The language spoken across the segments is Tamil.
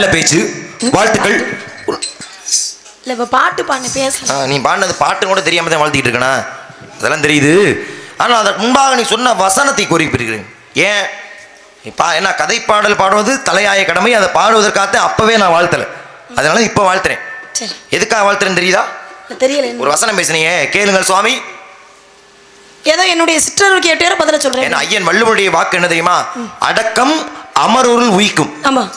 நல்ல பேச்சு, வாழ்த்துக்கள். இல்ல இப்ப பாட்டு பாடு பேச. நீ பாடினது பாட்டு கூட தெரியாம தான் வாழ்த்திட்டு இருக்கனா, அதெல்லாம் தெரியுது. ஆனால் அதற்கு முன்பாக நீ சொன்ன வசனத்தை குறிப்பிட்டிருக்கிறேன். ஏன் என்ன கதை பாடல் பாடுவது தலையாய கடமை, அதை பாடுவதற்காக அப்பவே நான் வாழ்த்தலை, அதனால இப்போ வாழ்த்துறேன். எதுக்காக வாழ்த்துறேன்னு தெரியுதா? தெரியல. ஒரு வசனம் பேசுனீங்க, கேளுங்கள் சுவாமி. ஏதோ என்னுடைய சிஸ்டர் கேட்டே பதில சொல்றேன். ஐயன் வள்ளுவருடைய வாக்கு என்ன தெரியுமா? அடக்கம் அமரொருள் உயிக்கும்.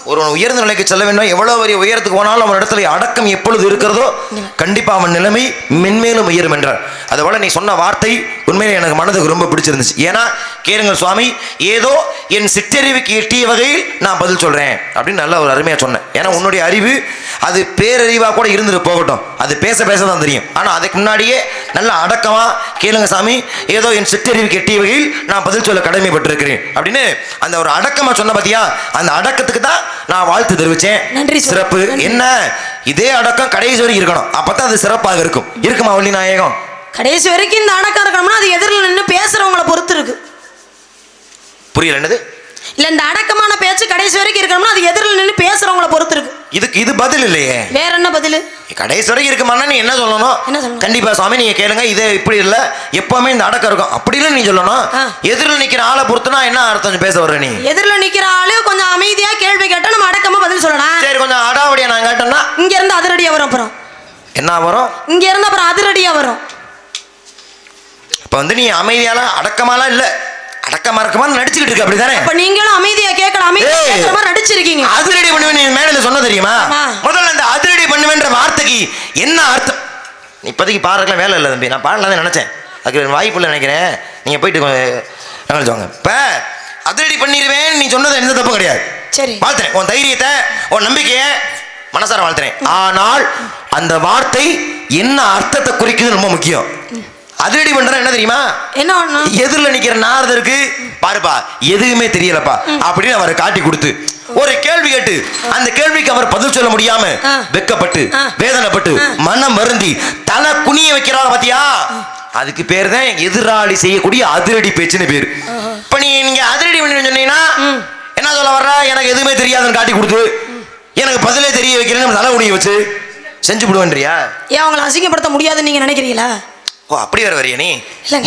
ஒருவன் உயர்ந்த நிலைக்கு செல்ல வேண்டும், எவ்வளவு பெரிய உயரத்துக்கு போனாலும் அவன் இடத்துல அடக்கம் எப்பொழுது இருக்கிறதோ கண்டிப்பா அவன் நிலைமை மென்மேலும் உயரும் என்றார். அதுபோல நீ சொன்ன வார்த்தை உண்மையிலே எனக்கு மனதுக்கு ரொம்ப பிடிச்சிருந்துச்சு. ஏன்னா கேளுங்கள் சுவாமி, ஏதோ என் சிற்றறிவுக்கு எட்டிய வகையில் நான் பதில் சொல்றேன் அப்படின்னு நல்ல ஒரு அருமையா சொன்னேன். ஏன்னா உன்னுடைய அறிவு அது பேரறிவா கூட இருந்துட்டு போகட்டும், அது பேச பேசதான் தெரியும். ஆனா அதுக்கு முன்னாடியே நல்ல அடக்கமா கேளுங்க சாமி, ஏதோ என் சிற்றறிவுக்கு எட்டிய வகையில் நான் பதில் சொல்ல கடமைப்பட்டிருக்கிறேன் அப்படின்னு அந்த ஒரு அடக்கமா சொன்ன பாத்தியா, அந்த அடக்கத்துக்கு தான் நான் வாழ்த்து தெரிவிச்சேன். நன்றி. சிறப்பு. என்ன இதே அடக்கம் கடைசி வரைக்கும் இருக்கணும், அப்பதான் அது சிறப்பாக இருக்கும். இருக்குமா வள்ளி நாயகம்? கடைசி வரைக்கும் இந்த அடக்கம் இருக்கணும்னா அது எதிரில் நின்று பேசுறவங்களை பொறுத்து இருக்கு. புரியல என்னது? இல்ல இந்த அடக்கமான பேச்சு கடைசி வரைக்கும் இருக்கணும்னா அது எதிரில் நின்று பேசுறவங்களை பொறுத்து இருக்கு. இதுக்கு இது பதில் இல்லையே. வேற என்ன பதில்? கடைசி வரைக்கும் இருக்குமானா நீ என்ன சொல்லணும்? கண்டிப்பா சுவாமி நீங்க கேளுங்க, இது இப்படி இல்ல, எப்பவுமே இந்த அடக்கம் இருக்கும் அப்படி இல்ல நீ சொல்லணும். எதிரில் நிக்கிற ஆளை பொறுத்துனா என்ன அர்த்தம் பேச வர்ற நீ? எதிரில் நிக்கிற ஆளு கொஞ்சம் அமைதியா கேள்வி கேட்டா நம்ம அடக்கமா பதில் சொல்லலாம். சரி, கொஞ்சம் அடாவடியா நான் கேட்டேன்னா இங்க இருந்து அதிரடியா வரும். அப்புறம் என்ன வரும்? இங்க இருந்து அப்புறம் அதிரடியா வரும். இப்ப வந்து நீ அமைதியால அடக்கமாலாம் இல்ல, அடக்கமா இருக்கமா நடிச்சுக்கிட்டு இருக்க, அப்படிதானே? அப்ப நீங்களும் அமைதியா கேட்கலாம், அமைதியா கேட்கற மாதிரி நடிச்சிருக்கீங்க. அதிரடி பண்ணுவேன் நீ மேடையில சொன்ன தெரியுமா? முதல்ல அந்த அதிரடி பண்ணுவேன்ற வார்த்தைக்கு என்ன அர்த்தம்? இப்போதைக்கு பாடுறதுலாம் வேலை இல்லை தம்பி, நான் பாடலாம் நினைச்சேன், அதுக்கு வாய்ப்பு இல்லை நினைக்கிறேன். நீங்க போயிட்டு வாங்க. இப்ப அதிரடி பண்ணிடுவேன் நீ சொன்னது எந்த தப்பும் கிடையாது. சரி, வாழ்த்துறேன் உன் தைரியத்தை, உன் நம்பிக்கையை மனசார வாழ்த்துறேன். ஆனால் அந்த வார்த்தை என்ன அர்த்தத்தை குறிக்குது ரொம்ப முக்கியம். அதிரடி பண்ற என்ன தெரியுமா? என்ன எதிரில் நிக்கிற நாரதருக்கு பாருப்பா எதுவுமே தெரியலப்பா அப்படின்னு அவரை காட்டி கொடுத்து ஒரு கேள்வி கேட்டு அந்த கேள்விக்கு அவர் பதில் சொல்ல முடியாம வெக்கப்பட்டு வேதனைப்பட்டு மனம் வருந்தி தலை குனிய வைக்கிறாங்க பாத்தியா, அதுக்கு பேர் தான் எதிராளி செய்யக்கூடிய அதிரடி பேச்சுன்னு பேரு. இப்ப நீங்க அதிரடி பண்ணி சொன்னீங்கன்னா என்ன சொல்ல வர்ற? எனக்கு எதுவுமே தெரியாதுன்னு காட்டி கொடுத்து எனக்கு பதிலே தெரிய வைக்கிறேன்னு தலை குனிய வச்சு செஞ்சு விடுவேன்றியா? ஏன் அவங்களை அசிங்கப்படுத்த முடியாதுன்னு நீங்க நினைக்கிறீங்களா? ஓ அப்படி வேற வரியா? நீ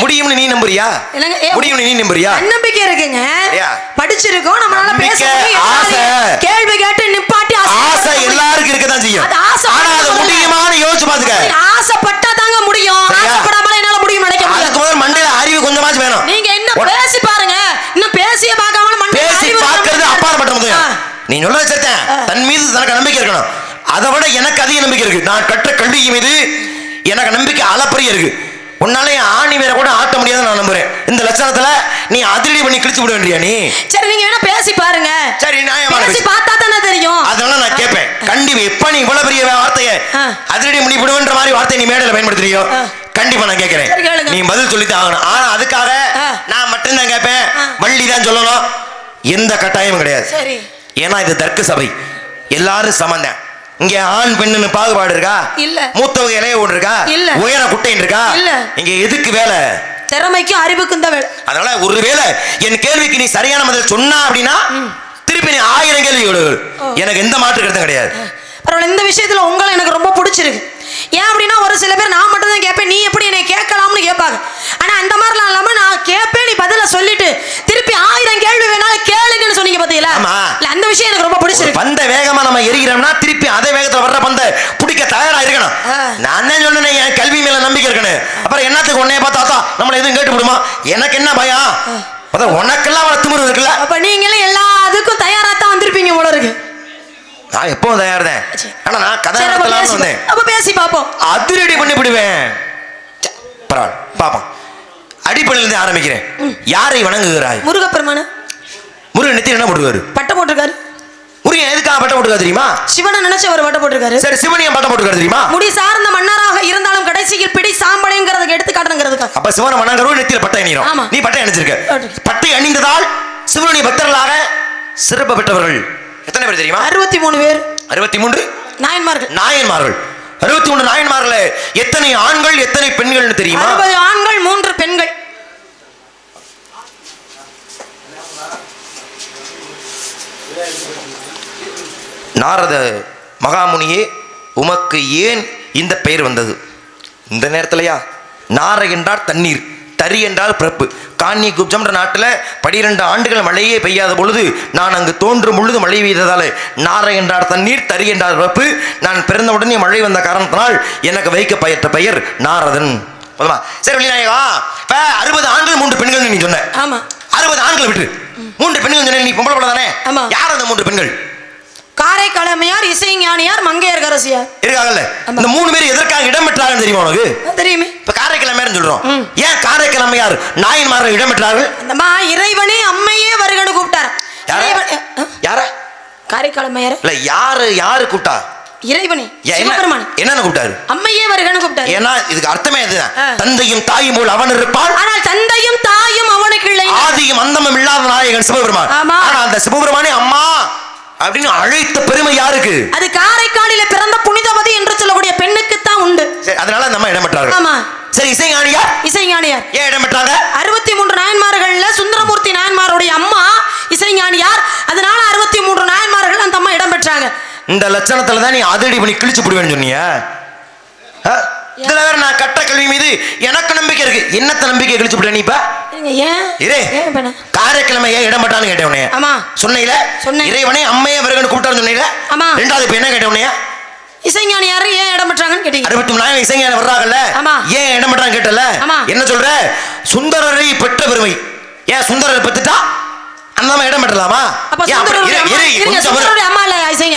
முடியும்னு நீ நம்புறியா? முடியும்னு நீ நம்புறியா? நம்பிக்கை இருக்குங்க, படிச்சிருக்கோம், நம்மளால பேச முடியும். ஆசை கேள்வி கேட்டு நிப்பாட்டி ஆசை எல்லாருக்கும் இருக்கதான் செய்யும். ஆனா அது முடியுமான்னு யோசிச்சு பாத்துக்க. ஆசைப்பட்டா தாங்க முடியும், ஆசைப்படாமல என்னால முடியும் நினைக்க முடியாது. அதுக்கு முதல்ல மண்டையில அறிவு கொஞ்சமாச்சு வேணும். நீங்க என்ன பேசி பாருங்க, இன்னும் பேசிய பார்க்காம மண்டையில பேசி பார்க்கிறது அப்பாற்பட்டது. நீ சொல்றது சத்தம், தன் மீது தனக்கு நம்பிக்கை இருக்கணும். அதை விட எனக்கு அதிக நம்பிக்கை இருக்கு. நான் கற்ற கல்வி மீது எனக்கு நம்பிக்கை அளப்பரிய இருக்கு. உன்னால ஆணி வேற கூட ஆட்ட முடியாது நான் நம்புறேன். இந்த லட்சணத்துல நீ அதிரடி பண்ணி கிழிச்சு விட வேண்டியா நீ? சரி நீங்க வேணா பேசி பாருங்க. சரி நியாயமா பேசி பார்த்தா தானே தெரியும். அதனால நான் கேட்பேன் கண்டிப்பா, எப்ப நீ இவ்வளவு பெரிய வார்த்தையை அதிரடி பண்ணி விடுவேன்ற மாதிரி வார்த்தையை நீ மேடையில பயன்படுத்துறியோ கண்டிப்பா நான் கேட்கிறேன், நீ பதில் சொல்லித்தான் ஆகணும். ஆனா அதுக்காக நான் மட்டும்தான் கேட்பேன், வள்ளி தான் சொல்லணும், எந்த கட்டாயமும் கிடையாது. ஏன்னா இது தர்க்க சபை, எல்லாரும் சமந்தான். இங்க ஆண் பெண்ணு பாகுபாடு இருக்கா? இல்ல. மூத்தவங்க இலைய ஓடு இருக்கா? இல்ல. உயர குட்டைன்னு இருக்கா? இல்ல. இங்க எதுக்கு வேலை? திறமைக்கும் அறிவுக்கும் தான் வேலை. அதனால ஒருவேளை என் கேள்விக்கு நீ சரியான பதில் சொன்னா அப்படின்னா திருப்பி நீ 1000 கேள்வி விடு, எனக்கு எந்த மாற்று கருத்தும் கிடையாது. பரவாயில்ல, இந்த விஷயத்துல உங்களை எனக்கு ரொம்ப பிடிச்சிருக்கு. ஏன் அப்படின்னா ஒரு சில பேர் நான் மட்டும் தான் கேட்பேன், நீ எப்படி என்னை கேட்கலாம்னு கேட்பாங்க. ஆனா அந்த மாதிரிலாம் இல்லாம நான் கேட்பேன், நீ பதில சொல்லிட்டு திருப்பி 1000 கேள்வி வேணாலும் கேளுங்கன்னு சொன்னீங்க பாத்தீங்களா? இல்ல அந்த விஷயம் எனக்கு ரொம்ப பிடிச்சிருக்கு. பந்த வேகமா நம்ம எரிகிறோம்னா திருப்பி அதே வேகத்துல வர்ற பந்த பிடிக்க தயாரா இருக்கணும். நான் தான் சொன்னேன் என் கல்வி மேல நம்பிக்கை இருக்கணும். அப்புறம் என்னத்துக்கு உன்னைய பார்த்தா நம்மள எதுவும் கேட்டு விடுமா? எனக்கு என்ன பயம்? உனக்கெல்லாம் அவளை திமிரு இருக்குல்ல. அப்ப நீங்களும் எல்லாத்துக்கும் தயாரா தான் வந்திருப்பீங்க போல இருக்கு. நான் எப்பவும் தயார் தான். ஆனா நான் கதை நடத்தலாம்னு வந்தேன். அப்ப பேசி பாப்போம். அதிரடி பண்ணி விடுவேன். பரவாயில்ல பாப்போம். அடிப்படையில இருந்து ஆரம்பிக்கிறேன். யாரை வணங்குகிறாய்? முருகப்பெருமான. முருகன் நெத்தியில என்ன போட்டுருக்காரு? பட்டம் போட்டிருக்காரு. முருகன் எதுக்காக பட்டம் போட்டுருக்காரு தெரியுமா? சிவனை நினைச்சு அவர் பட்டம் போட்டிருக்காரு. சரி, சிவன் ஏன் பட்டம் போட்டுருக்காரு தெரியுமா? முடி சார்ந்த மன்னராக இருந்தாலும் கடைசியில் பிடி சாம்பலைங்கிறத எடுத்து காட்டணுங்கிறதுக்காக. அப்ப சிவனை வணங்குறவங்க நெத்தியில பட்டை அணிகிறோம். நீ பட்டை அணிஞ்சிருக்க. பட்டை அணிந்ததால் சிவனுடைய பக்தர்களாக சிறப்பு பெற்றவர்கள் எத்தனை பேர் தெரியுமா? 63 பேர். 63 நாயன்மார்கள். 63 நாயன்மார்கள எத்தனை ஆண்கள் எத்தனை பெண்கள் தெரியுமா? 60 ஆண்கள் 3 பெண்கள். நாரத மகாமுனியே, உமக்கு ஏன் இந்த பெயர் வந்தது? இந்த நேரத்திலையா? நார என்றால் தண்ணீர், தரி என்றால் பிறப்பு. காணி குப்ஜம்ன்ற நாட்டில் 12 ஆண்டுகள் மழையே பெய்யாத பொழுது நான் அங்கு தோன்றும் பொழுது மழை பெய்ததால் நார என்றார் தண்ணீர், தரி என்றார் பிறப்பு. நான் பிறந்த உடனே மழை வந்த காரணத்தினால் எனக்கு வைக்கப்பட்ட பெயர் நாரதன். போதுமா? சரி வெளிநாயகா, இப்போ 60 ஆண்கள் 3 பெண்கள் நீ சொன்ன. ஆமா. 60 ஆண்களை விட்டு 3 பெண்கள் சொன்ன. நீ பொம்பளை பிள்ளை தானே? ஆமா. யார் அந்த 3 பெண்கள்? காரைக்காலமையார், இசைஞானியார், மங்கையர்கரசியார் இருக்காங்கல்ல. இந்த 3 பேர் எதற்காக இடம் பெற்றாங்கன்னு தெரியுமா உனக்கு? தெரியுமே. இப்ப காரைக்கிழமையார் சொல்றோம். ஏன் காரைக்கிழமையார் நாயன்மார்கள் இடம் பெற்றார்கள்? அந்தமா இறைவனே அம்மையே வருகன்னு கூப்பிட்டார். யார? காரைக்காலமையார் இல்ல, யாரு கூப்பிட்டா? இறைவனே சிவபெருமான். என்னன்னு கூப்பிட்டாரு? அம்மையே வருகன்னு கூப்பிட்டாரு. ஏன்னா இதுக்கு அர்த்தமே இதுதான். தந்தையும் தாயும் போல் அவன் இருப்பான், ஆனால் தந்தையும் தாயும் அவனுக்கு இல்லை. ஆதியும் அந்தமும் இல்லாத நாயகன் சிவபெருமான். ஆனா அந்த சிவபெருமானே அம்மா அப்படின்னு அழைத்த பெருமை யாருக்கு? அது காரைக்காலில பிறந்த புனிதவதி என்று சொல்லக்கூடிய பெண்ணுக்கு தான் உண்டு. அதனால நம்ம இடம் பெற்றார்கள். ஆமா. சரி, இசைஞானியார்? இசைஞானியார் ஏன் இடம் பெற்றாங்க? 63 நாயன்மார்கள்ல சுந்தரமூர்த்தி நாயன்மாருடைய அம்மா இசைஞானியார். அதனால 63 நாயன்மார்கள் அந்த அம்மா இடம் பெற்றாங்க. இந்த லட்சணத்துல தான் நீ அதிரடி பண்ணி கிழிச்சு போடுவேன்னு சொன்னியா? இதுல வேற நான் கட்ட கல்வி மீது எனக்கு நம்பிக்கை இருக்கு. என்னத்த நம்பிக்கை கிழிச்சு போட? நீ இப்ப காரைக்கிழமை ஏன் இடம் பெற்றான்னு கேட்டேன் உன்னைய. ஆமா. சொன்னையில இறைவனே அம்மையே வருகன்னு கூப்பிட்டான்னு சொன்னீங்க. ஆமா. ரெண்டாவது இப்ப என்ன கேட்டேன் உன்னைய? இசைஞானியார் ஏன் இடம் பெற்றாங்கன்னு கேட்டீங்க. 64 இசைஞானி வர்றாங்கல்ல, ஏன் இடம் பெற்றாங்க கேட்டல? என்ன சொல்ற? சுந்தரரை பெற்ற பெருமை. ஏன் சுந்தரரை பெற்றுட்டா அந்த அம்மா இடம் பெற்றலாமா?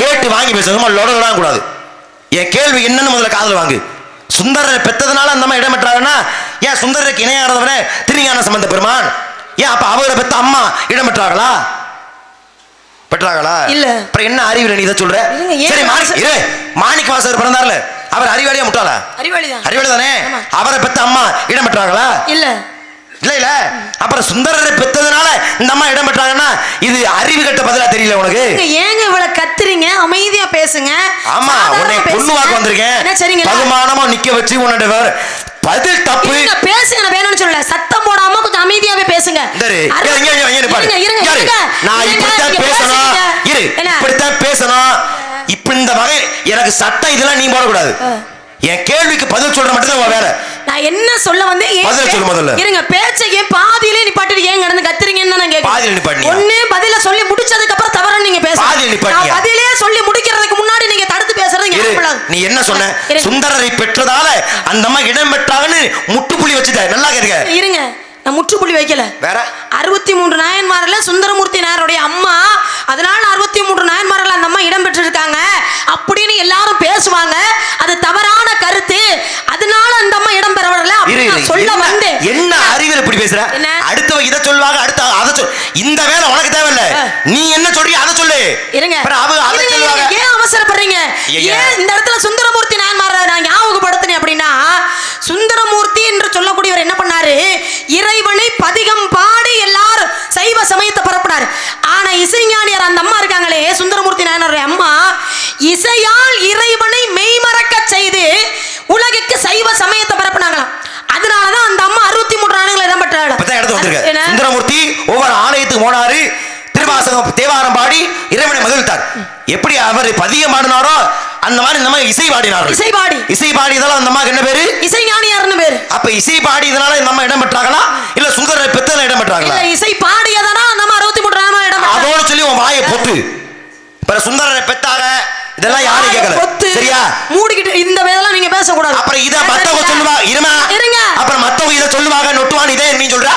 கேட்டு வாங்கி பேசுமா? லொடலாம் கூடாது. என் கேள்வி என்னன்னு முதல்ல காதல் வாங்கு. சுந்தரரை பெற்றதுனால அந்த அம்மா இடம் பெற்றாங்கன்னா, ஏன் சுந்தரருக்கு இணையானவனே திருஞான சம்பந்த பெருமான், ஏன் அப்ப அவரை பெற்ற அம்மா இடம் பெற்றாங்களா? பெற்றாங்களா? இல்ல. அப்புறம் என்ன அறிவியல் நீ இதை சொல்ற? சரி, மாணிக்க வாசகர் பிறந்தார்ல, அவர் அறிவாளியா முட்டாளா? அறிவாளி தானே. அவரை பெற்ற அம்மா இடம் பெற்றாங்களா? இல்ல. இல்ல இல்ல. அப்புறம் சுந்தரரை பெற்றதுனால இந்த அம்மா இடம் பெற்றாங்கன்னா இது அறிவு கட்ட பதிலா தெரியல உனக்கு? ஏங்க இவ்வளவு கத்துறீங்க? அமைதியா பேசுங்க. ஆமா, உன்னை பொண்ணு வாக்கு வந்திருக்கேன், பகுமானமா நிக்க வச்சு உன்னோட பதில் தப்பு பேசுங்க. நான் வேணும்னு சொல்லல, சத்தம் போடாம கொஞ்சம் அமைதியாவே பேசுங்க. நான் இப்படித்தான் பேசணும், இப்படித்தான் பேசணும். இப்ப இந்த வகை எனக்கு சட்டம் இதெல்லாம் நீ போடக்கூடாது. என் கேள்விக்கு பதில் சொல்ற மட்டும் தான் வேற. நான் என்ன சொல்ல வந்தேன்? பதில் சொல்லு முதல்ல. இருங்க, பேச்சை ஏன் பாதியிலே நிப்பாட்டிட்டு ஏன் கடந்து கத்துறீங்கன்னு நான் கேக்குறேன். பாதியில நிப்பாட்டி ஒண்ணே பதில சொல்லி முடிச்சதுக்கு அப்புறம் தவறன்னு நீங்க பேசுங்க. பாதியில நிப்பாட்டி பதிலே சொல்லி முடிக்கிறதுக்கு முன்னாடி நீங்க தடுத்து பேசுறது ஞாபகம். நீ என்ன சொன்ன? சுந்தரரை பெற்றதால அந்த அம்மா இடம் பெற்றாங்கன்னு முட்டுப்புள்ளி வச்சுட்ட. நல்லா கேளுங்க. இருங்க, நான் முற்றுப்புள்ளி வைக்கல. வேற 63 நாயன்மார்ல சுந்தரமூர்த்தி நாயருடைய அம்மா, அதனால 63 நாயன்மார்கள் அந்த அம்மா இடம் பெற்றிருக்காங்க அப்படின்னு எல்லாரும் பேசுவாங்க. அது தவறான கருத்து. அதனால அந்த அம்மா இடம் பெறவில்லை சொல்ல வந்தேன். என்ன அறிவியல் இப்படி பேசுற? அடுத்தவங்க இதை சொல்லுவாங்க, அடுத்த அதை சொல். இந்த வேலை உனக்கு தேவையில்லை. நீ என்ன சொல்றிய அதை சொல்லு. இருங்க, ஏன் அவசரப்படுறீங்க? ஏன் இந்த இடத்துல சுந்தரமூர்த்தி நாயன்மாரை நான் ஞாபகப்படுத்தினேன் அப்படின்னா, சுந்தரமூர்த்தி என்று சொல்லக்கூடியவர் என்ன பண்ணாரு? இறைவனை பதிகம் பாடி எல்லாரும் சைவ சமயத்தை பரப்பினார். ஆனா இசைஞானியார் அந்த அம்மா இருக்காங்களே, சுந்தரமூர்த்தி நாயனாருடைய அம்மா, இசையால் இறைவனை மெய்மறக்க செய்து உலகுக்கு சைவ சமயத்தை பரப்பினாங்களாம். அதனாலதான் அந்த அம்மா 63 ஆண்டுகள் இடம் பெற்றாங்க. சுந்தரமூர்த்தி ஒவ்வொரு ஆலயத்துக்கு போனாரு, திருவாசகம் தேவாரம் பாடி இறைவனை மகிழ்த்தார். எப்படி அவர் பதிகம் பாடினாரோ அந்த மாதிரி இந்த மாதிரி இசை பாடினார்கள். இசை பாடியதால அந்த அம்மாக்கு என்ன பேரு? இசைஞானியார்னு பேரு. அப்ப இசை பாடியதனால இந்த அம்மா இடம் பெற்றாங்களா இல்ல சுந்தரரை பெற்றதால இடம் பெற்றாங்களா? இல்ல, இசை பாடியதனால அந்த அம்மா 63 ஆண்டுகள் இடம் பெற்றாங்க. அதோட சொல்லி உன் வாயை பொத்து. இப்ப சுந்தரரை பெற்றாங்க இதெல்லாம் யாரும் கேட்கல. சரியா? மூடிக்கிட்டு இந்த வேலைலாம் நீங்க பேச கூடாது. அப்புறம் இத மத்தவங்க சொல்லுவாங்க. இருங்க. அப்புறம் மத்தவங்க இத சொல்லுவாங்க, நொட்டுவான். இதே நீ சொல்ற.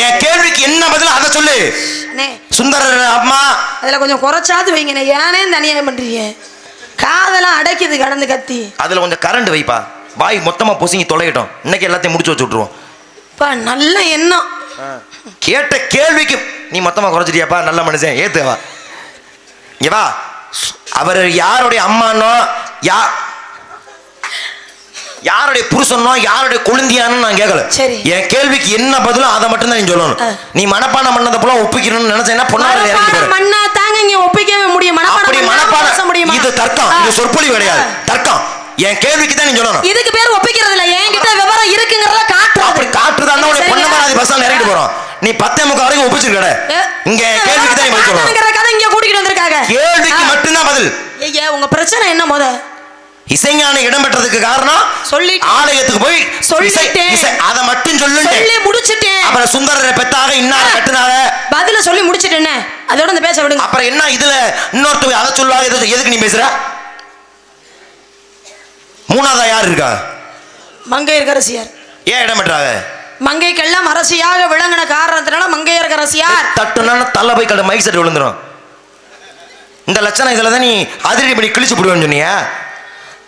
என் கேள்விக்கு என்ன பதில் அதை சொல்லு. சுந்தரர் அம்மா அதுல கொஞ்சம் குறைச்சாது வைங்க. ஏனே தனியாக பண்றீங்க? காதெல்லாம் அடைக்குது கடந்து கத்தி. அதுல கொஞ்சம் கரண்ட் வைப்பா. வாய் மொத்தமா பொசுங்கி தொலையட்டும். இன்னைக்கு எல்லாத்தையும் முடிச்சு வச்சு விட்டுருவோம். நல்ல எண்ணம். கேட்ட கேள்விக்கு நீ மொத்தமா குறைச்சிட்டியாப்பா. நல்ல மனுஷன், ஏத்துவா. இங்க வா. அவர் யாருடைய அம்மானோ, யாருடைய புருஷனோ, யாருடைய குழந்தையானோ நான் கேட்கல. என் கேள்விக்கு என்ன பதிலோ அதை மட்டும் தான் நீ சொல்லணும். நீ மனப்பாடம் பண்ணத போல ஒப்பிக்கணும்னு நினைச்சேன்னா பொண்ணால இறங்கி மண்ணா தாங்க இங்க ஒப்பிக்கவே முடியும். மனப்பாடம் இது தர்க்கம், இது சொற்பொழிவு கிடையாது, தர்க்கம். என் கேள்விக்கு தான் நீ சொல்லணும். இதுக்கு பேர் ஒப்பிக்கிறது இல்ல. என்கிட்ட விவரம் இருக்குங்கறத காட்டுறது. அப்படி காட்டுறதா உன்னை பொண்ணமாராதி பஸ்ல இறங்கிட்டு போறோம். நீ 10:45 வரைக்கும் ஒப்பிச்சிருக்கட. இங்க கேள்விக்கு தான் நீ பதில் சொல்லணும். கதை இங்க கூட்டிட்டு வந்திருக்காங்க. கேள்விக்கு மட்டும்தான் பதில். ஐயா உங்க பிரச்சனை என்ன முத? இசைஞானம் இடம் பெற்றதுக்கு காரணம் சொல்லி ஆலயத்துக்கு போய் சொல்லிட்டேன். அத மட்டும் சொல்லுங்க. சொல்லி முடிச்சிட்டேன். அப்புறம் சுந்தரரை பெத்தாக இன்னார கட்டுனாங்க. பதில சொல்லி முடிச்சிட்டேனே. அதோட அந்த பேச விடுங்க. அப்புறம் என்ன இதுல இன்னொருத்தர் அத சொல்லுவாங்க. எதுக்கு நீ பேசுற? மூணாவதா யார் இருக்கா? மங்கையர்க்கரசியார். ஏன் இடம் பெற்றாங்க? மங்கைக்கெல்லாம் அரசியாக விளங்கின காரணத்தினால மங்கையர்க்கரசியார். தட்டுனா தலை போய் கடை மைக் செட் விழுந்துரும். இந்த லட்சணம் இதுல தான் நீ அதிரடி பண்ணி கிழிச்சு போடுவேன்னு சொன்னியா?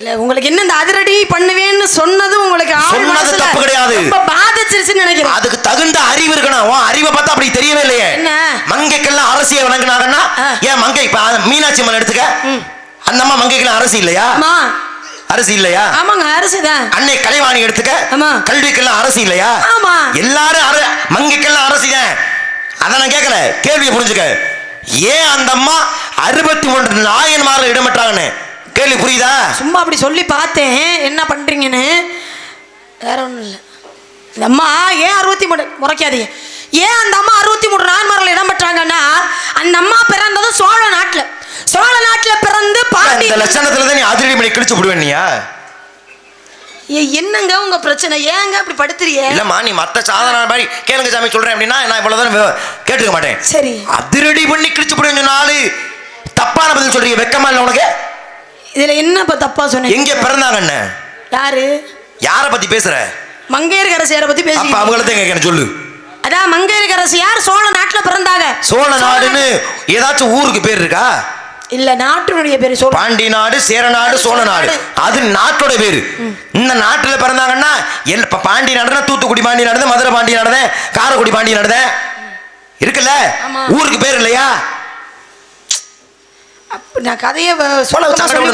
இல்ல உங்களுக்கு என்ன இந்த அதிரடி பண்ணுவேன்னு சொன்னது உங்களுக்கு சொன்னது தப்பு கிடையாது. ரொம்ப பாதிச்சிருச்சுன்னு நினைக்கிறேன். அதுக்கு தகுந்த அறிவு இருக்கணும். உன் அறிவை பார்த்தா அப்படி தெரியவே இல்லையே. என்ன மங்கைக்கெல்லாம் அரசியை வழங்கினாங்கன்னா ஏன் மங்கை மீனாட்சி அம்மன் எடுத்துக்க. அந்த அம்மா மங்கைக்கெல்லாம் அரசி இல்லையா? அரசி இல்லையா? ஆமாங்க அரசிதான். அன்னை கலைவாணி எடுத்துக்க. கல்விக்கெல்லாம் அரசி இல்லையா? ஆமா எல்லாரும் மங்கைக்கெல்லாம் அரசிதான். அத நான் கேட்கல. கேள்வியை புரிஞ்சுக்க. ஏன் அந்த அம்மா 63 நாயன்மார்கள் இடம்பெற்றாங்கன்னு கேள்வி புரியுதா? சும்மா அப்படி சொல்லி பார்த்தேன் என்ன பண்றீங்கன்னு. வேற ஒண்ணும் இல்லை. இந்த அம்மா ஏன் 63 முறைக்காதீங்க. ஏன் அந்த அம்மா 63 நாயன்மார்கள் இடம்பெற்றாங்கன்னா அந்த அம்மா பிறந்ததும் சோழ நாட்டுல. சோழ நாட்டுல பிறந்து பாண்டி. இந்த லட்சணத்துல தான் நீ அதிரடி பண்ணி கிழிச்சு போடுவேன்னியா? என்னங்க உங்க பிரச்சனை? ஏங்க அப்படி படுத்துறீங்க? இல்லம்மா நீ மத்த சாதாரண மாதிரி கேளுங்க சாமி சொல்றேன் அப்படின்னா நான் இவ்வளவுதான் கேட்டுக்க மாட்டேன். சரி அதிரடி பண்ணி கிழிச்சு போடுவேன் சொன்னாலு தப்பான பதில் சொல்றீங்க. வெக்கமா இல்ல உனக்கு? இதுல என்ன தப்பா சொன்னீங்க? எங்க பிறந்தாங்க என்ன? யாரு? யார பத்தி பேசுற? மங்கையர்க்கரசியாரை பத்தி பேசி. அப்ப அவங்கள தான் கேட்கணும் சொல்லு. அதான் மங்கையர்க்கரசியார் சோழ நாட்டுல பிறந்தாங்க. சோழ நாடுன்னு ஏதாச்சும் ஊருக்கு பேர் இருக்கா? இல்ல நாட்டுடைய பேரு சோழ. பாண்டி நாடு, சேர நாடு, சோழ நாடு அது நாட்டோட பேரு. இந்த நாட்டுல பிறந்தாங்கன்னா பாண்டி நாடுனா தூத்துக்குடி பாண்டி நாடு, மதுரை பாண்டி நாடு, காரைக்குடி பாண்டி நாடு இருக்குல்ல. ஊருக்கு பேர் இல்லையா? நான் கதையை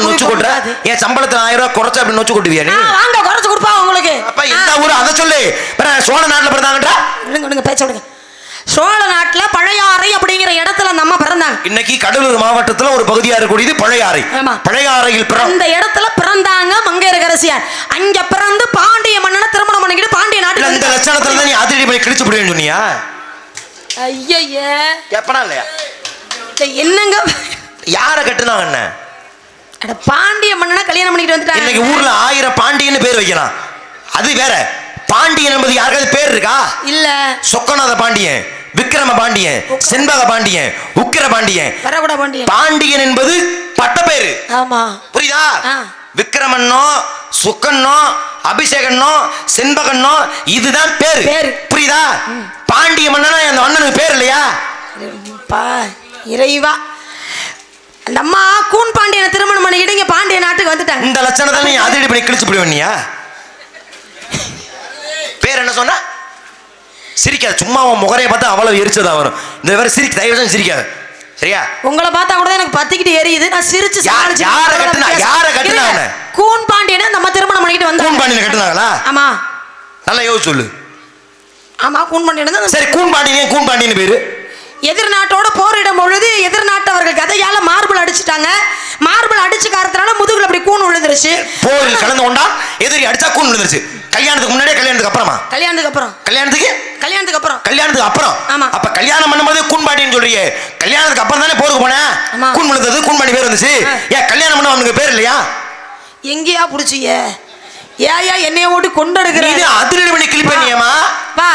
நொச்சு கொட்டுற. என் சம்பளத்துல 1000 ரூபாய் குறைச்ச அப்படி நொச்சு கொட்டுவியா நீ? வாங்க குறைச்சு கொடுப்பா உங்களுக்கு. அப்ப எந்த ஊரு அதை சொல்லு. சோழ நாட்டுல பிறந்தாங்கன்றா விடுங்க பேச்ச விடுங்க. சோழ நாட்டுல பழையாறை அப்படிங்கிற இடத்துல அந்த அம்மா பிறந்தாங்க. இன்னைக்கு கடலூர் மாவட்டத்துல ஒரு பகுதியா இருக்கக்கூடியது பழையாறை. பழையாறையில் அந்த இடத்துல பிறந்தாங்க மங்கையர்க்கரசியார். அங்க பிறந்து பாண்டிய மன்னனை திருமணம் பண்ணிக்கிட்டு பாண்டிய நாட்டுல. இந்த லட்சணத்துல தான் நீ அதிரடி போய் கிழிச்சு போடுவேன்னு சொன்னியா? ஐயய்ய எப்பனா இல்லையா? என்னங்க யார கட்டுனாங்க என்ன? அட பாண்டிய மன்னனை கல்யாணம் பண்ணிட்டு வந்துட்டாங்க. இன்னைக்கு ஊர்ல 1000 பாண்டியன்னு பேர் வைக்கலாம். அது வேற. பாண்டியன் என்பது யாருக்காவது பேர் இருக்கா? இல்ல. சொக்கநாத பாண்டியன், விக்ரம பாண்டியன், செண்பக பாண்டியன், உக்கிர பாண்டியன், வரகுட பாண்டியன். பாண்டியன் என்பது பட்ட பேரு. ஆமா புரியுதா? விக்ரமன்னோ, சுக்கன்னோ, அபிஷேகன்னோ, செண்பகன்னோ இதுதான் பேரு. புரியுதா? பாண்டிய மன்னனா அந்த மன்னனுக்கு பேர் இல்லையா? இறைவா அந்த அம்மா கூன் பாண்டியனை திருமணம் பண்ணிக்கிட்டு இங்க பாண்டிய நாட்டுக்கு வந்துட்டாங்க. இந்த லட்சணத்தை நீ அதிரடி பண்ணி கிழிச்சு போடுவேன்னியா? பேர் என்ன சொன்ன? சிரிக்காத. சும்மா உன் முகரையை பார்த்தா அவ்வளவு எரிச்சதா வரும். இந்த வேற சிரிக்க தயவு சிரிக்காத. சரியா? உங்களை பார்த்தா கூட எனக்கு பத்திக்கிட்டு எரியுது. நான் சிரிச்சு யார கட்டுனா கூன் பாண்டியனை நம்ம திருமணம் பண்ணிக்கிட்டு வந்து. கூன் பாண்டியனை கட்டுனாங்களா? ஆமா. நல்லா யோசிச்சு சொல்லு. ஆமா கூன் பாண்டியன். சரி கூன் பாண்டியன் கூன் பாண்டியன் பேரு எதிர் நாட்டோட போரிடும் பொழுது எதிர் நாட்டவர்கள் கதையால மார்பிள் அடிச்சுட்டாங்க. மார்பிள் அடிச்சு காரத்தினால முதுகுல அப்படி கூன் விழுந்துருச்சு. போரில் கலந்து கொண்டா எதிரி அடிச்சா கூன் விழுந்துருச்சு. கல்யாணத்துக்கு முன்னாடியே கல்யாணத்துக்கு அப்புறமா? கல்யாணத்துக்கு அப்புறம். கல்யாணத்துக்கு அப்புறம். ஆமா. அப்ப கல்யாணம் பண்ணும்போது கூன் பாண்டியன்னு சொல்றீங்க. கல்யாணத்துக்கு அப்புறம் தானே போருக்கு போனேன். கூன் விழுந்தது கூன் பாண்டி பேர் வந்துச்சு. ஏன் கல்யாணம் பண்ண அவனுக்கு பேர் இல்லையா? எங்கேயா புடிச்சிய? ஏயா என்னைய ஓட்டு கொண்டெடுக்கிற? இது அதிரடி பண்ணி கிளிப் பண்ணியமா? வா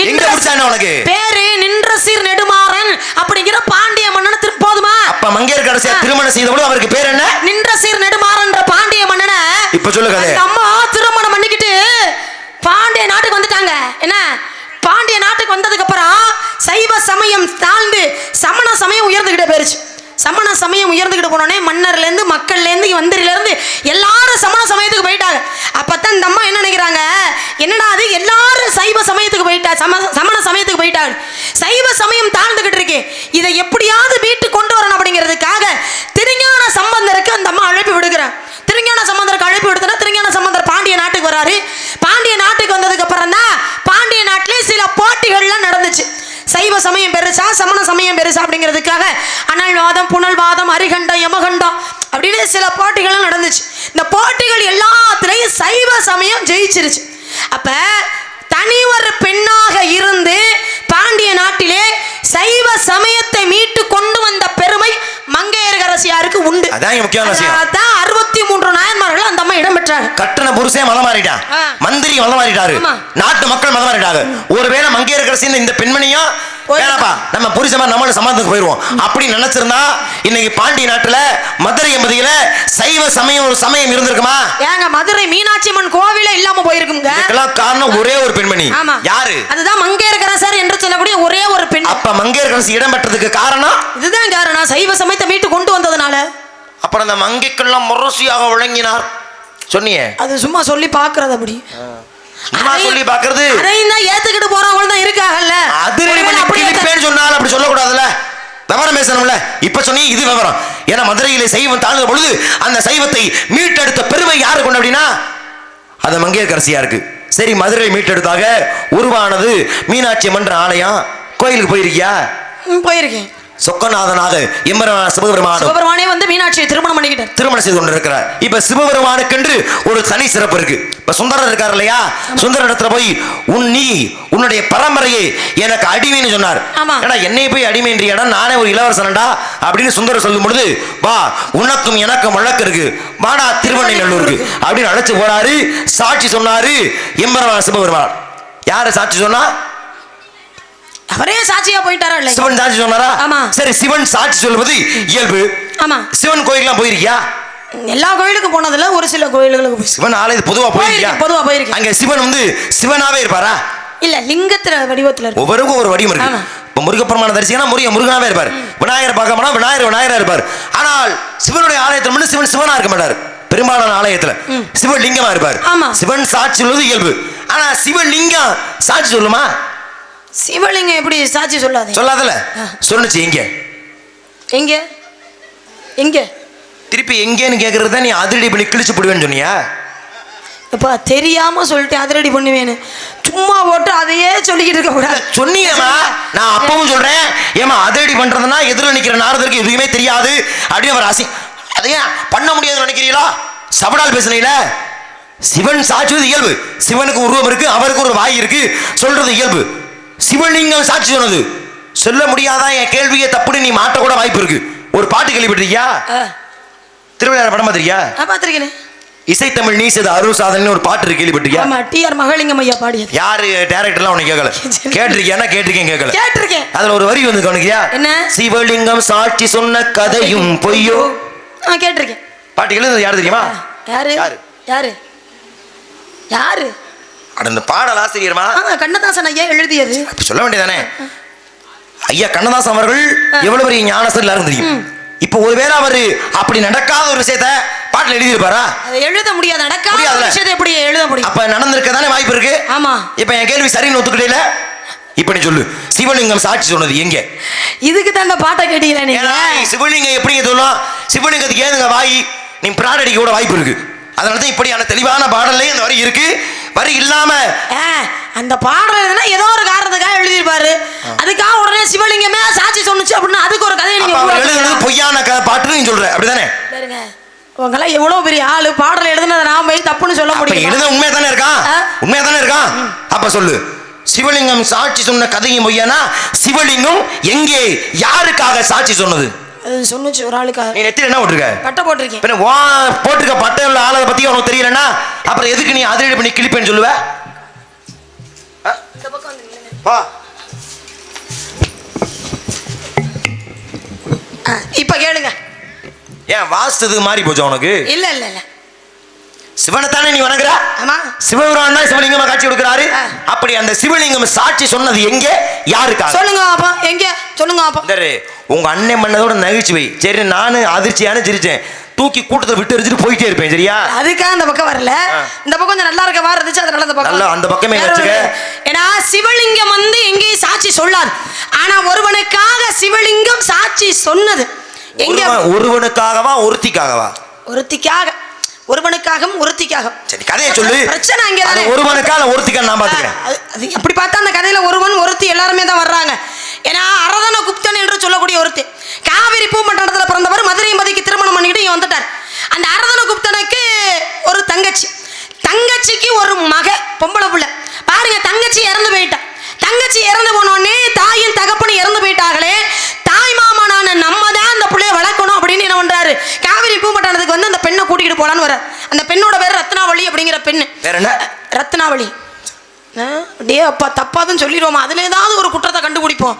எங்க புடிச்சானே உனக்கு? பேரு நின்ற சீர் நெடுமாறன் அப்படிங்கிற பாண்டிய மன்னனை போதுமா? அப்ப மங்கையர்க்கரசியார் திருமணம் செய்தபோது அவருக்கு பேர் என்ன? நின்ற சீர் நெடுமாறன்ற பாண்டிய மன்னனை இப்ப சொல்லு கதை. அம்மா திருமணம் பண்ணிக்கிட்டு பாண்டிய நாட்டுக்கு வந்துட்டாங்க. என்ன பாண்டிய நாட்டுக்கு வந்ததுக்கு அப்புறம் சைவ சமயம் தாழ்ந்து சமண சமயம் உயர்ந்துகிட்டே போயிருச்சு. சமண சமயம் உயர்ந்துகிட்டு போனோடனே மன்னர்ல இருந்து மக்கள்ல இருந்து மந்திரில இருந்து எல்லாரும் சமண சமயத்துக்கு போயிட்டாங்க. அப்பதான் இந்த அம்மா என்ன நினைக்கிறாங்க, என்னடா அது எல்லாரும் சைவ சமயத்துக்கு போயிட்டா சமண சமயத்துக்கு போயிட்டாங்க. சைவ சமயம் தாழ்ந்துகிட்டு இருக்கு. இதை எப்படியாவது வீட்டு கொண்டு வரணும் அப்படிங்கிறதுக்காக திருஞான சம்பந்தருக்கு அந்த அம்மா அழைப்பு விடுக்கிறாங்க. திருஞான சம்பந்தருக்கு அழைப்பு விடுத்தனா திருஞான சம்பந்தர் பாண்டிய நாட்டுக்கு வராரு. பாண்டிய நாட்டுக்கு வந்ததுக்கு அப்புறம் தான் பாண்டிய நாட்டிலே சில போட்டிகள்லாம் நடந்துச்சு. சைவ சமயம் பெருசா சமண சமயம் பெருசா அப்படிங்கிறதுக்காக அனல்வாதம் புனல்வாதம் அரிகண்டம் யமகண்டம் அப்படின்னு சில போட்டிகள் நடந்துச்சு. இந்த போட்டிகள் எல்லாத்துலயும் சைவ சமயம் ஜெயிச்சிருச்சு. அப்ப தனி ஒரு பெண்ணாக இருந்து பாண்டிய நாட்டிலே சைவ சமயத்தை மீட்டு கொண்டு வந்த பெருமை அதான் முக்கியமான விஷயம். அதான் 63 நாயன்மார்கள் அந்த அம்மா இடம் பெற்றாங்க. கட்டண புருஷன் மதம் மாறிட்டான், மந்திரி மதம் மாறிட்டாரு, நாட்டு மக்கள் மதம் மாறிட்டாங்க. ஒருவேளை மங்கையர்கரசி இந்த பெண்மணியும் வேணாப்பா நம்ம புருஷமா நம்மளும் சமாதத்துக்கு போயிருவோம் அப்படி நினைச்சிருந்தா இன்னைக்கு பாண்டிய நாட்டுல மதுரை எம்பதியில சைவ சமயம் ஒரு சமயம் இருந்திருக்குமா? ஏங்க மதுரை மீனாட்சி அம்மன் கோவிலே இல்லாம போயிருக்குங்க. இதுக்கெல்லாம் காரணம் ஒரே ஒரு பெண்மணி. யாரு? அதுதான் மங்கையர்கரசர் என்று சொல்லக்கூடிய ஒரே ஒரு பெண். அப்ப மங்கையர்கரசி இடம் பெற்றதுக்கு காரணம் இதுதான் காரணம், சைவ சமயத்தை மீட்டு கொண்டு வந்ததுனால. அப்புறம் அந்த மங்கைக்கெல்லாம் முரசியாக விளங்கினார் சொன்னியே, அது சும்மா சொல்லி பாக்குறது. அப்படி சும்மா சொல்லி பாக்குறது அதையும் ஏத்துக்கிட்டு போறவங்க தான் இருக்காங்கல்ல. அது சொன்னாலும் அப்படி சொல்லக்கூடாதுல்ல, விவரம் பேசணும்ல. இப்ப சொன்னீங்க இது விவரம். ஏன்னா மதுரையிலே சைவம் தாழ்ந்த பொழுது அந்த சைவத்தை மீட்டெடுத்த பெருமை யாரு கொண்டு அப்படின்னா அது மங்கையர்கரசியா இருக்கு. சரி, மதுரை மீட்டெடுத்தாக உருவானது மீனாட்சி அம்மன் ஆலயம். கோயிலுக்கு போயிருக்கியா? போயிருக்கேன். சொக்கநாதனாக எம்பெருமான் சிவபெருமானே வந்து மீனாட்சியை திருமணம் பண்ணிக்கிட்டார், திருமணம் செய்து கொண்டிருக்கிறார். இப்ப சிவபெருமானுக்கென்று ஒரு தனி சிறப்பு இருக்கு. இப்ப சுந்தரர் இருக்கார் இல்லையா, சுந்தர இடத்துல போய் உன்னுடைய பரம்பரையை எனக்கு அடிமைன்னு சொன்னார். ஏன்னா என்னை போய் அடிமைன்ற இடம், நானே ஒரு இளவரசனடா அப்படின்னு சுந்தரர் சொல்லும் பொழுது, வா உனக்கும் எனக்கும் வழக்கு இருக்கு, வாடா திருவண்ணைநல்லூருக்கு அப்படின்னு அழைச்சு போறாரு. சாட்சி சொன்னாரு எம்பெருமான் சிவபெருமான். யாரு சாட்சி சொன்னா? அவரே சாட்சியா போயிட்டாரா? இல்ல சிவன் சாட்சி சொன்னாரா? ஆமா. சரி, சிவன் சாட்சி சொல்வது இயல்பு. ஆமா. சிவன் கோயிலுக்குலாம் போயிருக்கியா? எல்லா கோயிலுக்கும் போனதுல ஒரு சில கோயில்களுக்கு போய் சிவன் ஆலயத்துக்கு பொதுவா போயிருக்கியா? பொதுவா போயிருக்கேன். அங்க சிவன் வந்து சிவனாவே இருப்பாரா? இல்ல, லிங்கத்துல வடிவத்துல இருக்கு. ஒவ்வொருக்கும் ஒரு வடிவம் இருக்கு. இப்ப முருகப்பெருமான தரிசிக்கனா முருகனாவே இருப்பார். விநாயகர் பார்க்க போனா விநாயகரா இருப்பார். ஆனால் சிவனுடைய ஆலயத்துல மட்டும் சிவன் சிவனா இருக்க மாட்டார். பெரும்பாலான ஆலயத்துல சிவன் லிங்கமா இருப்பார். சிவன் சாட்சி சொல்வது இயல்பு. ஆனா சிவலிங்கம் சாட்சி சொல்லுமா? சிவலிங்கம் எப்படி சாட்சி சொல்லாது? சொல்லாதல சொல்லுச்சு. எங்க எங்க எங்க திருப்பி எங்கன்னு கேக்குறது நீ அதிரடி பண்ணி கிழிச்சு போடுவேன்னு சொன்னியா? அப்பா தெரியாம சொல்லிட்டு அதிரடி பண்ணுவேன்னு சும்மா போட்டு அதையே சொல்லிக்கிட்டு இருக்க கூடாது. சொன்னீங்கம்மா, நான் அப்பவும் சொல்றேன். ஏமா அதிரடி பண்றதுன்னா எதிரில் நிக்கிற நாரதருக்கு எதுவுமே தெரியாது அப்படின்னு ஒரு ஆசை. அதையே பண்ண முடியாதுன்னு நினைக்கிறீங்களா? சபடால் பேசுனீங்களா? சிவன் சாட்சிவது இயல்பு. சிவனுக்கு உருவம் இருக்கு, அவருக்கு ஒரு வாய் இருக்கு, சொல்றது இயல்பு. சிவலிங்கம் சாட்சி சொன்னது சொல்ல முடியாதா? என் கேள்வியை தப்புன்னு நீ மாட்ட கூட வாய்ப்பு இருக்கு. ஒரு பாட்டு கேள்விப்பட்டிருக்கியா? திருவிழா படம் பார்த்திருக்கியா? பார்த்திருக்கேன். இசைத்தமிழ் நீ செய்த அருள் சாதனை ஒரு பாட்டு இருக்கு, கேள்விப்பட்டிருக்கியா? ஆமா, டிஆர் மகாலிங்கம் ஐயா பாடியது. யாரு டைரக்டர்லாம் உனக்கு கேட்கல? கேட்டிருக்கியா? கேட்டிருக்கேன், கேட்கல. கேட்டிருக்கேன். அதுல ஒரு வரி வந்து கவனிக்கியா? என்ன? சிவலிங்கம் சாட்சி சொன்ன கதையும் பொய்யோ. கேட்டிருக்கேன். பாட்டு எழுதுறது யாரு தெரியுமா? யாரு யாரு யாரு யாரு? அந்த பாடல் ஆசிரியர்மா கண்ணதாசன் ஐயா எழுதியது. சொல்ல வேண்டியதானே? ஐயா கண்ணதாசன் அவர்கள் எவ்வளவு பெரிய ஞானஸ்தர் எல்லாரும் தெரியும். இப்ப ஒருவேளை அவரு அப்படி நடக்காத ஒரு விஷயத்த பாட்டுல எழுதியிருப்பாரா? எழுத முடியாது. நடக்காத விஷயத்தை எப்படி எழுத முடியும்? அப்ப நடந்திருக்க தானே வாய்ப்பு இருக்கு. ஆமா. இப்ப என் கேள்வி சரின்னு ஒத்துக்கிட்டே. இப்ப நீ சொல்லு, சிவலிங்கம் சாட்சி சொன்னது எங்க? இதுக்கு தான் அந்த பாட்டை கேட்டீங்களா நீங்க? சிவலிங்கம் எப்படிங்க சொல்லும்? சிவலிங்கத்துக்கு ஏதுங்க வாய்? நீ பிராடடிக்க கூட வாய்ப்பு இருக்கு. அதனாலதான் இப்படியான தெளிவான பாடல்லே இந்த வரி இருக்கு. வரி இல்லாம அந்த பாடல் எழுதுனா ஏதோ ஒரு காரணத்துக்காக எழுதியிருப்பாரு. அதுக்காக உடனே சிவலிங்கமே சாட்சி சொன்னுச்சு அப்படின்னா அதுக்கு ஒரு கதையை நீங்க எழுதுனது பொய்யான பாட்டுன்னு நீ சொல்ற, அப்படிதானே? சரிங்க, உங்களாம் எவ்வளவு பெரிய ஆளு, பாடல் எழுதுனதை நாம போய் தப்புன்னு சொல்ல முடியும்? எழுத உண்மையா தானே இருக்கான், உண்மையா தானே இருக்கான். அப்ப சொல்லு, சிவலிங்கம் சாட்சி சொன்ன கதையும் பொய்யானா சிவலிங்கம் எங்கே யாருக்காக சாட்சி சொன்னது? சொன்னுச்சு ஒரு ஆளுக்காக. நீ நெத்தில என்ன போட்டுருக்க? பட்டை போட்டிருக்கேன். பின்ன போட்டுருக்க பட்டை உள்ள ஆளை பத்தி உனக்கு தெரியலன்னா அப்புறம் எதுக்கு நீ அதிரடி பண்ணி கிளிப்பேன்னு சொல்லுவ? இப்ப கேளுங்க. ஏன் வாஸ்து மாறி போச்சு உனக்கு? இல்ல இல்ல இல்ல, சிவனை தானே நீ வணங்குற? ஆமா, சிவபெருமான் தான் சிவலிங்கமா காட்சி கொடுக்கிறாரு. அப்படி அந்த சிவலிங்கம் சாட்சி சொன்னது எங்க யாருக்கா? சொல்லுங்க அப்பா, எங்க சொல்லுங்க அப்பா. உங்க அண்ணன் பண்ணதோட நகைச்சுவை. சரி, நானு அதிர்ச்சியான சிரிச்சேன். தூக்கி கூட்டத்தை விட்டு எரிஞ்சிட்டு போயிட்டே இருப்பேன். சரியா? அதுக்காக அந்த பக்கம் வரல. இந்த பக்கம் கொஞ்சம் நல்லா இருக்க மாதிரி இருந்துச்சு, அதனால அந்த பக்கம் அந்த பக்கமே வச்சுக்க. ஏன்னா சிவலிங்கம் வந்து எங்கேயும் சாட்சி சொல்லாது. ஆனா ஒருவனுக்காக சிவலிங்கம் சாட்சி சொன்னது எங்க? ஒருவனுக்காகவா ஒருத்திக்காகவா? ஒருத்திக்காக. ஒருவனுக்காகவும் ஒருத்திக்காகவும். சரி, கதையை சொல்லு. பிரச்சனை அங்க தானே. ஒருவனுக்காக ஒருத்திக்காக நான் பாத்துக்கிறேன். அது அப்படி பார்த்தா அந்த கதையில ஒருவன் ஒருத்தி எல்லாருமே தான் வர்றாங்க. ஏன்னா அரதன குப்தன் என்று சொல்லக்கூடிய ஒருத்தி காவிரி பூமண்டலத்தில் பிறந்தவர். மதுரை மதிக்கு திருமணம் பண்ணிக்கிட்டு இங்க வந்துட்டார். அந்த அரதன குப்தனுக்கு ஒரு தங்கச்சி, தங்கச்சிக்கு ஒரு மக, பொம்பளை புள்ள. பாருங்க, தங்கச்சி இறந்து போயிட்டா. தங்கச்சி இறந்து போனோடனே தாயும் தகப்பனும் இறந்து போயிட்டாங்களே, தாய் மாமனான நம்ம தான் அந்த பிள்ளைய வளர்க்கணும் அப்படின்னு என்ன பண்றாரு, காவிரி கூட்டிகிட்டு போலான்னு வர. அந்த பெண்ணோட பேர் ரத்னாவளி அப்படிங்கிற பெண்ணு. வேற என்ன? ரத்னாவளி. டே அப்பா தப்பாதுன்னு சொல்லிடுவோமா, அதுல ஏதாவது ஒரு குற்றத்தை கண்டுபிடிப்போம்.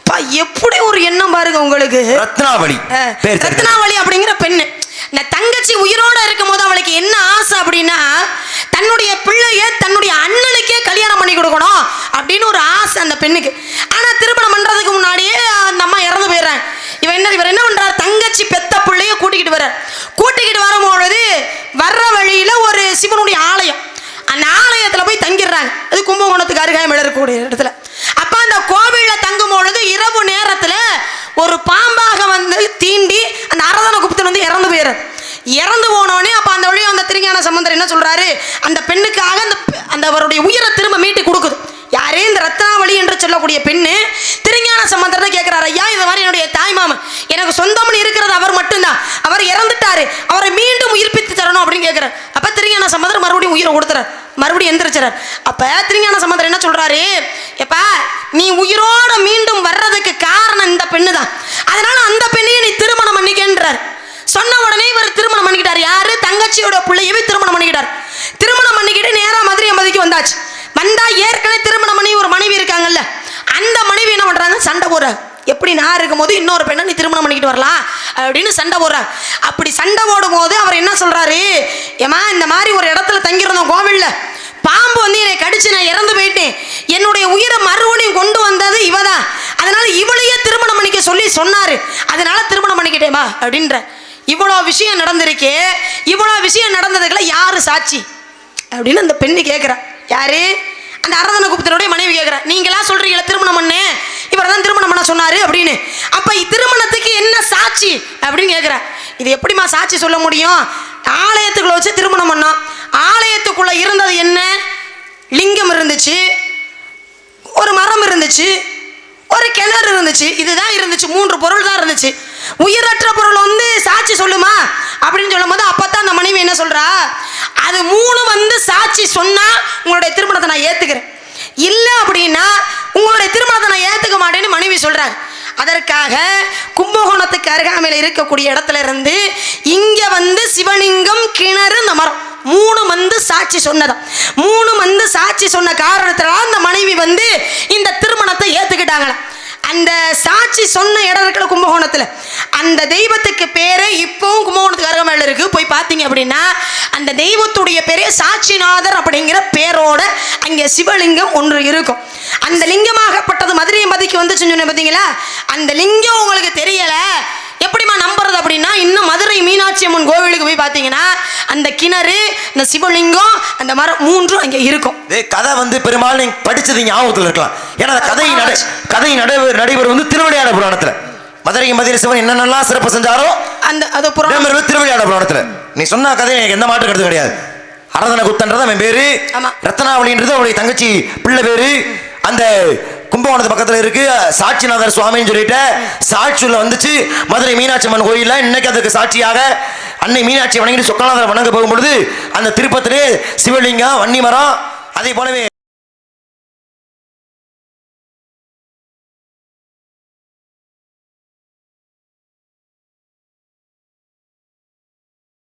பா எப்படி ஒரு எண்ணம் பாருங்க உங்களுக்கு. ரத்னாவளி ரத்னாவளி அப்படிங்கிற பெண்ணு. இந்த தங்கச்சி உயிரோட இருக்கும் போது அவளுக்கு என்ன ஆசை அப்படின்னா, தன்னுடைய பிள்ளைய தன்னுடைய அண்ணனுக்கே கல்யாணம் பண்ணி கொடுக்கணும் அப்படின்னு ஒரு ஆசை அந்த பெண்ணுக்கு. ஆனா திருமணம் பண்றதுக்கு முன்னாடியே அந்த அம்மா இறந்து போயிடுறாங்க. இவர் என்ன பண்றாரு, தங்கச்சி பெத்த பிள்ளைய கூட்டிக்கிட்டு வரும்பொழுது வர்ற வழியில ஒரு சிவனுடைய ஆலயம், அந்த ஆலயத்துல போய் தங்கிடுறாங்க. அது கும்பகோணத்துக்கு அருகாமையில் இருக்கக்கூடிய இடத்துல. அப்ப அந்த கோவில்ல தங்கும் பொழுது இரவு நேரத்துல ஒரு பாம்பாக வந்து தீண்டி அந்த அரதன குப்தன் வந்து இறந்து போயிடுறாரு. இறந்து போனோடனே அப்ப அந்த வழியை அந்த திருஞான சம்பந்தர் என்ன சொல்றாரு, அந்த பெண்ணுக்காக அந்த அவருடைய உயிரை திரும்ப மீட்டு கொடுக்குது. யாரே இந்த ரத்னாவளி என்று சொல்லக்கூடிய பெண்ணு திருஞான சம்பந்தர் கேட்கிறாரு, ஐயா இந்த மாதிரி என்னுடைய தாய் மாமன் எனக்கு சொந்தம்னு இருக்கிறது அவர் மட்டும்தான், அவர் இறந்துட்டாரு, அவரை மீண்டும் உயிர்ப்பித்து தரணும் அப்படின்னு கேட்கிறார். அப்ப திருஞான சம்பந்தர் மறுபடியும் உயிரை கொடுத்துறார், மறுபடியும் எந்திரிச்சார். அப்ப திருஞான சம்பந்தர் என்ன சொல்றாரு, எப்பா நீ உயிரோட மீண்டும் வர்றதுக்கு காரணம் இந்த பெண்ணு தான், அதனால அந்த பெண்ணையை நீ திருமணம் பண்ணிக்கின்றார். சொன்ன உடனே இவர் திருமணம் பண்ணிக்கிட்டார். யாரு? தங்கச்சியோட பிள்ளையவே திருமணம் பண்ணிக்கிட்டார். திருமணம் பண்ணிக்கிட்டு நேரா மதுரை எம்பதிக்கு வந்தாச்சு. வந்தா ஏற்கனவே திருமணம் பண்ணி ஒரு மனைவி இருக்காங்கல்ல, அந்த மனைவி என்ன பண்றாங்க, சண்டை போடுறாங்க. எப்படி நான் இருக்கும் போது இன்னொரு பெண்ணை நீ திருமணம் பண்ணிக்கிட்டு வரலாம் அப்படின்னு சண்டை போடுறாங்க. அப்படி சண்டை போடும் போது அவர் என்ன சொல்றாரு, ஏமா இந்த மாதிரி ஒரு இடத்துல தங்கியிருந்தோம் கோவில்ல, பாம்பு வந்து என்னை கடிச்சு நான் இறந்து போயிட்டேன், என்னுடைய உயிரை மறுபடியும் கொண்டு வந்தது இவதான், அதனால இவளையே திருமணம் பண்ணிக்க சொல்லி சொன்னாரு, அதனால திருமணம் பண்ணிக்கிட்டேமா அப்படின்ற. இவ்வளோ விஷயம் நடந்திருக்கே, இவ்வளோ விஷயம் நடந்ததுக்குள்ள யாரு சாட்சி அப்படின்னு அந்த பெண்ணு கேட்குறா. யாரு? அந்த அரதன குப்தனுடைய மனைவி கேட்குறா. நீங்களா சொல்றீங்களா திருமணம் பண்ண, இவர் தான் திருமணம் பண்ண சொன்னாரு அப்படின்னு, அப்ப திருமணத்துக்கு என்ன சாட்சி அப்படின்னு கேட்குறா. இது எப்படிமா சாட்சி சொல்ல முடியும், ஆலயத்துக்குள்ள வச்சு திருமணம் பண்ணோம், ஆலயத்துக்குள்ள இருந்தது என்ன, லிங்கம் இருந்துச்சு, ஒரு மரம் இருந்துச்சு, ஒரு கிணறு இருந்துச்சு, இதுதான் இருந்துச்சு, 3 பொருள் தான் இருந்துச்சு. உயிரற்ற பொருள் வந்து சாட்சி சொல்லுமா அப்படின்னு சொல்லும் போது அப்பதான் அந்த மனைவி என்ன சொல்றா, அது 3 வந்து சாட்சி சொன்னா உங்களுடைய திருமணத்தை நான் ஏத்துக்கிறேன், இல்ல அப்படின்னா உங்களுடைய திருமணத்தை நான் ஏத்துக்க மாட்டேன்னு மனைவி சொல்றாங்க. அதற்காக கும்பகோணத்துக்கு அருகாமையில் இருக்கக்கூடிய இடத்துல இருந்து இங்க வந்து சிவலிங்கம், கிணறு, இந்த மரம் 3 வந்து சாட்சி சொன்னதா. 3 வந்து சாட்சி சொன்ன காரணத்தினால அந்த மனைவி வந்து இந்த திருமணத்தை ஏத்துக்கிட்டாங்களா. அந்த சாட்சி சொன்ன இடம் இருக்கிற கும்பகோணத்துல, அந்த தெய்வத்துக்கு பேரு இப்பவும் கும்பகோணத்துக்கு அருகாமையில் இருக்கு. போய் பார்த்தீங்க அப்படின்னா அந்த தெய்வத்துடைய பேரே சாட்சிநாதர் அப்படிங்கிற பேரோட அங்கே சிவலிங்கம் ஒன்று இருக்கும். அந்த லிங்கமாகப்பட்டது மதுரை எம்பதிக்கு வந்து சொன்னேன் பார்த்தீங்களா, அந்த லிங்கம் உங்களுக்கு தெரியல எப்படிமா நம்புறது அப்படின்னா, இன்னும் மதுரை மீனாட்சி அம்மன் கோவிலுக்கு போய் பார்த்தீங்கன்னா அந்த கிணறு, அந்த சிவலிங்கம், அந்த மரம் 3 அங்கே இருக்கும். கதை வந்து பெரும்பாலும் நீங்க படிச்சது ஞாபகத்தில் இருக்கலாம். ஏன்னா கதை நடைபெறும் வந்து திருவிளையாட புராணத்துல. மதுரை மதுரை சிவன் என்னென்னலாம் சிறப்பு செஞ்சாரோ அது திருவிளையாட புராணத்துல. நீ சொன்ன கதை எனக்கு எந்த மாற்று கருத்து கிடையாது. அரதன குப்தன்றது அவன் பேரு, ரத்னாவளின்றது அவருடைய தங்கச்சி பிள்ளை பேரு. அந்த கும்பகோணத்து பக்கத்துல இருக்கு சாட்சிநாதர் சுவாமின்னு சொல்லிட்டு சாட்சியுள்ள வந்துச்சு மதுரை மீனாட்சி அம்மன் கோயில்ல. இன்னைக்கு அதுக்கு சாட்சியாக அன்னை மீனாட்சி வணங்கிட்டு சொக்கநாதர் வணங்க போகும்பொழுது அந்த திருப்பத்திலே சிவலிங்கம், வன்னி மரம், அதே போலவே